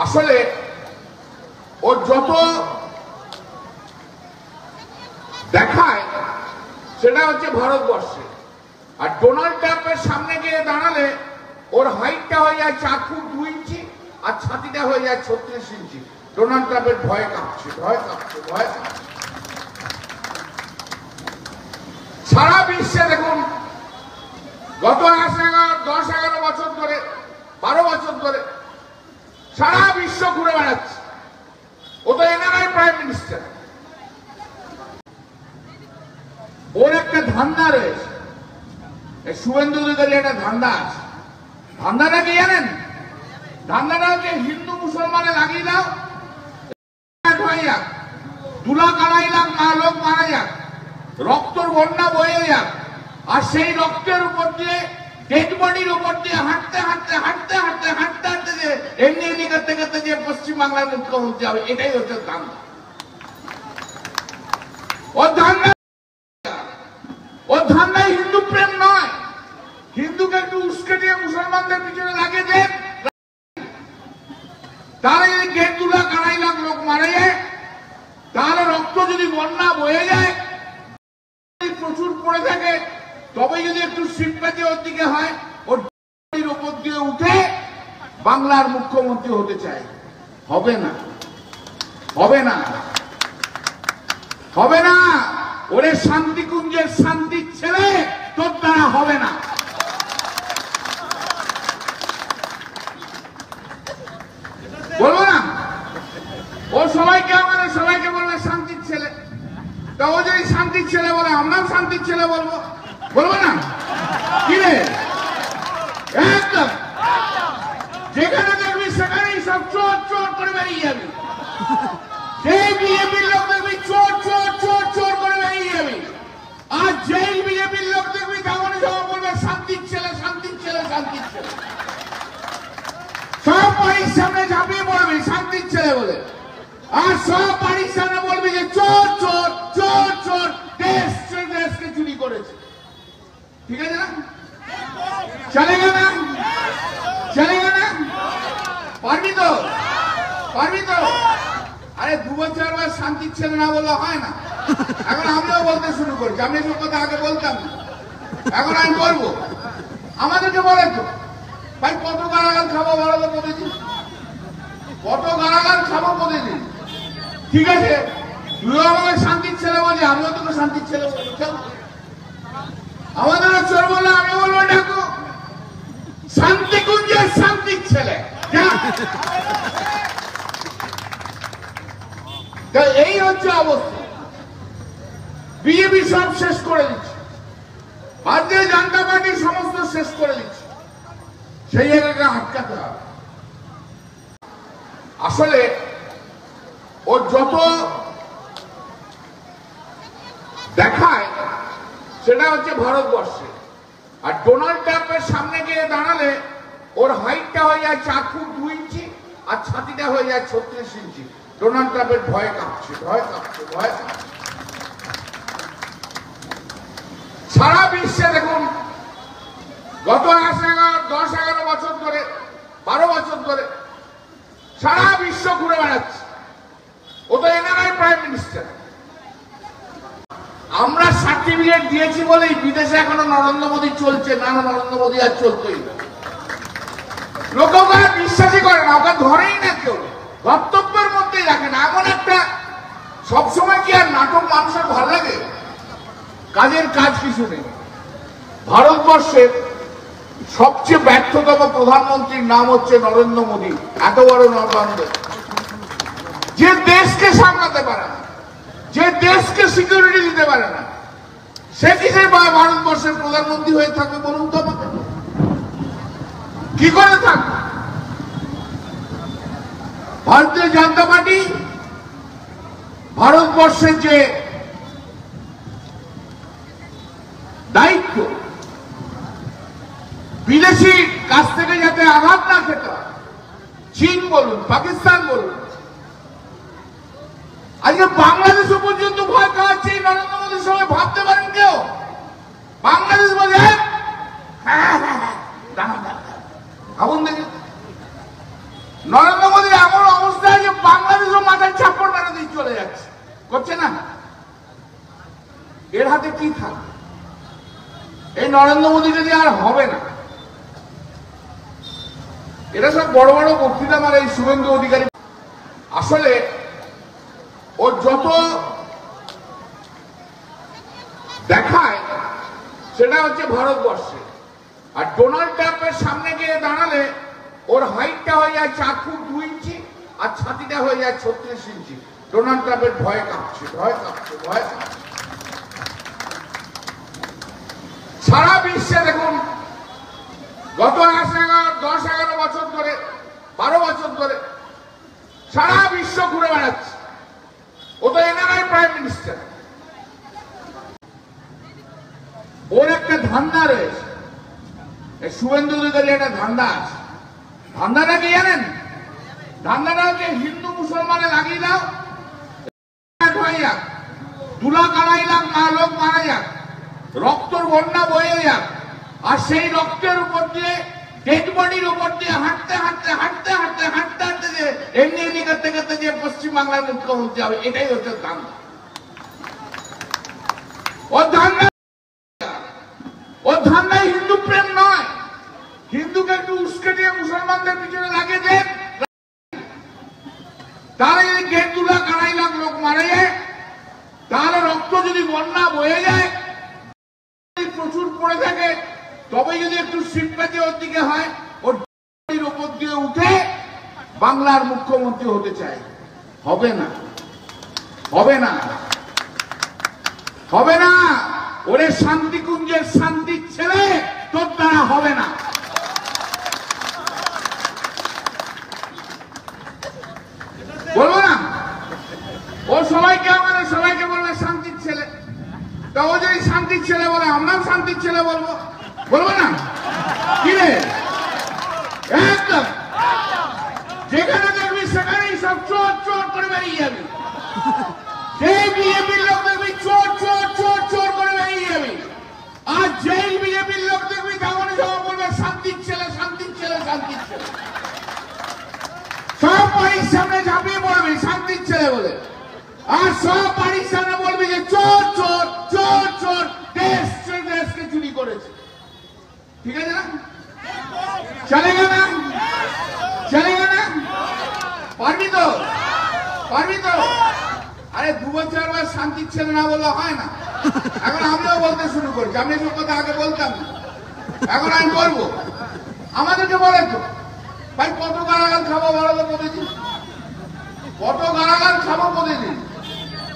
আসলে ও যত দেখায় সেটা হচ্ছে ভারতবর্ষে, আর ডোনাল্ড ট্রাম্পের সামনে গিয়ে দাঁড়ালে ওর হাইটটা হয়ে যায় 4 ফুট 2 ইঞ্চি আর ছাতিটা হয়ে যায় 36 ইঞ্চি। ডোনাল্ড ট্রাম্পের ভয়ে কাঁপছে, ভয়ে কাঁপছে, ভয়ে কাঁপছে। সারা বিশ্বে দেখুন গত 10-11 বছর ধরে, 12 বছর ধরে সারা বিশ্ব ঘুরে বেড়াচ্ছে। ও তো এনআরআই প্রাইম মিনিস্টার। ওর একটা ধান্দা রয়েছে, শুভেন্দু অধিকারী একটা ধান্দা আছে। ধান্দাটা কি জানেন? ধান্দাটা হচ্ছে হিন্দু মুসলমানে লাগিয়ে দাও, হয়ে যাক, তুলা কাড়াই লাখ লোক মারা যাক, রক্তর বন্যা বয়ে যাক, আর সেই রক্তের উপর দিয়ে, ডেড বডির উপর দিয়ে হাঁটতে হাঁটতে হাঁটতে হাঁটতে হাঁটতে হাঁটতে যে এমনি এমনি করতে করতে যে পশ্চিমবাংলার মুখ্যমন্ত্রী হবে, এটাই হচ্ছে ধান্দা। ওর ধান্দা, ওর ধান্দায় হিন্দু প্রেম নয়। হিন্দুকে একটু উস্কে দিয়ে মুসলমানদের পিছনে লাগিয়ে দেন, তাহলে যদি 1.5 লাখ 2.5 লাখ লোক মারা যায়, তাহলে রক্ত যদি বন্যা বয়ে যায়, প্রচুর পড়ে থাকে, তবে যদি একটু সিম্প্যাথি ওর দিকে হয়, ওর উপর দিয়ে উঠে বাংলার মুখ্যমন্ত্রী হতে চায়। হবে না, হবে না, হবে না। ওরে শান্তিকুঞ্জের শান্তির ছেলে, তোর দ্বারা হবে না। বলবো না? ও সবাইকে, আমাদের সবাইকে বলবে শান্তির ছেলে। তা ও যদি শান্তির ছেলে বলে, আমরাও শান্তির ছেলে বলবো, বলবো না? কি রে, একদম যেখানে দেখবি সেখানেই সব চোর চোর করে বেরিয়ে যাবি। যেই বিজেপির লোক দেখবি চোর চোর চোর চোর করে বেরিয়ে যাবি, আর যেই বিজেপির লোক দেখবি তেমন সব বলবে শান্তির ছেলে, শান্তির ছেলে, শান্তির ছেলে। সব বাড়ির সামনে ঝাঁপিয়ে পড়বি শান্তির ছেলে বলে, আর সব বাড়ির সামনে বলবি যে চোর চোর চোর চোর, দেশকে চুরি করেছে। ঠিক আছে না? চলেগা না? চলেগা না? পারবি তো? পারবি তো? আরে 2 বছর আগে শান্তির ছেলে না বললে হয় না। এখন আমিও বলতে শুরু করছি। আমি এসব কথা আগে বলতাম না, এখন আমি বলবো। আমাদেরকে বলে তো ভাই, কত গালাগাল খাবো বলো তো প্রতিদিন? কত গালাগাল খাবো প্রতিদিন? ঠিক আছে, তুইও আমাকে শান্তির ছেলে বলছি, আমিও তোকে শান্তির ছেলে বলবো। আমাদেরও চোর বলে আমি বলবো দেখো শান্তিকুঞ্জের শান্তির ছেলে। এই হচ্ছে অবস্থা। বিজেপি সব শেষ করে দিচ্ছে, ভারতীয় জনতা পার্টি সমস্ত শেষ করে দিচ্ছে। সেই জায়গাকে আটকাতে হবে। আসলে ও যত দেখায় সেটা হচ্ছে ভারতবর্ষে, আর ডোনাল্ড ট্রাম্পের সামনে গিয়ে দাঁড়ালে ওর হাইটটা হয়ে যায় 4 ফুট 2 ইঞ্চি আর ছাতিটা হয়ে যায় 36 ইঞ্চি। ডোনাল্ড ট্রাম্পের ভয়ে কাঁপছে, ভয়ে কাঁপছে, ভয়ে কাঁপছে। সারা বিশ্বে দেখুন গত 10-11 বছর ধরে, 12 বছর ধরে সারা বিশ্ব ঘুরে বেড়াচ্ছে। ও তো এনআরআই প্রাইম মিনিস্টার। আমরা সার্টিফিকেট দিয়েছি বলেই বিদেশে এখনো নরেন্দ্র মোদী চলছে, না নরেন্দ্র মোদী আর চলতোই না। লোক ওকে বিশ্বাসই করে না, ওকে ধরেই না কেউ, বক্তব্যের মধ্যেই রাখে না। এমন একটা সবসময় কি আর নাটক মানুষের ভালো লাগে? কাজের কাজ কিছু নেই। ভারতবর্ষের সবচেয়ে ব্যর্থতম প্রধানমন্ত্রীর নাম হচ্ছে নরেন্দ্র মোদী। এত বড় নরবান্ধ, যে দেশকে সামলাতে পারে না, যে দেশকে সিকিউরিটি দিতে পারে না, সে কিসের ভারতবর্ষের প্রধানমন্ত্রী হয়ে থাকবে বলুন তো আমাকে? কি করে থাকবে? ভারতীয় জনতা পার্টি ভারতবর্ষের যে দায়িত্ব, বিদেশি কাছ থেকে যাতে আঘাত না খেতে হয়, চীন বলুন, পাকিস্তান বলুন, আজকে বাংলাদেশ পর্যন্ত ভয় খাওয়াচ্ছে নরেন্দ্র মোদীর সঙ্গে। ভাবতে পারেন কেউ? বাংলাদেশ বলে ভাবুন দেখি, নরেন্দ্র মোদী এমন অবস্থায় যে বাংলাদেশও মাথায় চাপড় মেরে দিয়ে চলে যাচ্ছে, করছে না? এর হাতে কি থাকবে? এই নরেন্দ্র মোদী যদি আর হবে না। এটা সব বড় বড় বক্তৃতা মানে এই শুভেন্দু অধিকারী। আসলে ও যত দেখায় সেটা হচ্ছে ভারতবর্ষে, আর ডোনাল্ড ট্রাম্পের সামনে গিয়ে দাঁড়ালে ওর হাইটটা হয়ে যায় 4 ফুট 2 ইঞ্চি আর ছাতিটা হয়ে যায় 36 ইঞ্চি। ডোনাল্ড ট্রাম্পের ভয়ে কাঁপছে, ভয়ে কাঁপছে, ভয়ে কাঁপছে। সারা বিশ্বে দেখুন গত 10-11 বছর ধরে, 12 বছর ধরে সারা বিশ্ব ঘুরে বেড়াচ্ছে। ও তো এনআরআই প্রাইম মিনিস্টার। ওর একটা ধান্দা রয়েছে, শুভেন্দু অধিকারী একটা ধান্দা আছে। ধান্দাটা কি জানেন? ধান্দাটা হচ্ছে হিন্দু মুসলমানে লাগিয়ে দাও, হয়ে যাক, 2 লাখ 2.5 লাখ লোক মারা যাক, রক্তর বন্যা বয়ে যাক, আর সেই রক্তের উপর দিয়ে ডেড বডির উপর দিয়ে হাঁটতে হাঁটতে হাঁটতে হাঁটতে হাঁটতে হাঁটতে যে এমনি করতে করতে যে পশ্চিমবাংলার মুখ্যমন্ত্রী হবে, এটাই হচ্ছে ধান্দা। ও ধান্দা, ও ধান্দায় হিন্দু প্রেম নয়। হিন্দুকে একটু উস্কে দিয়ে মুসলমানদের পিছনে লাগিয়ে দেন, তাহলে যদি 2 লাখ 2.5 লাখ লোক মারা যায়, তাহলে রক্ত যদি বন্যা বয়ে যায়, প্রচুর পড়ে থাকে, তবে যদি একটু সিম্প্যাথি ওর দিকে হয়, ওর উপর দিয়ে উঠে বাংলার মুখ্যমন্ত্রী হতে চায়। হবে না, হবে না, হবে না। ওরে শান্তিকুঞ্জের শান্তির ছেলে, তোর দ্বারা হবে না। বলবো না? ও সবাইকে আমাদের সবাইকে বলবে শান্তির ছেলে। তা ও যদি শান্তির ছেলে বলে, আমরাও শান্তির ছেলে বলবো, বলবো না? কি রে, একদম যেখানে দেখবি সেখানেই সব চোর চোর করে বেরিয়ে যাবি। যেই বিজেপির লোক দেখবি চোর চোর চোর চোর করে বেরিয়ে যাবি, আর যেই বিজেপির লোক দেখবি তখনই সব বলবে শান্তির ছেলে, শান্তির ছেলে, শান্তির ছেলে। সব বাড়ির সামনে ঝাঁপিয়ে পড়বি শান্তির ছেলে বলে, আর সব বাড়ির সামনে বলবি যে চোর চোর চোর চোর, দেশকে চুরি করেছে। ঠিক আছে না? চলেগা না? চলেগা না? পারবি তো? পারবি তো? আরে 2 বছর আগে শান্তির ছেলে না বললে হয় না। এখন আমিও বলতে শুরু করছি, আমি এসব কথা আগে বলতাম না, এখন আমি বলবো। আমাদেরকে বলে তো ভাই, কত গালাগাল খাবো বলো তো মোদিজি? কত গালাগাল খাবো মোদিজি?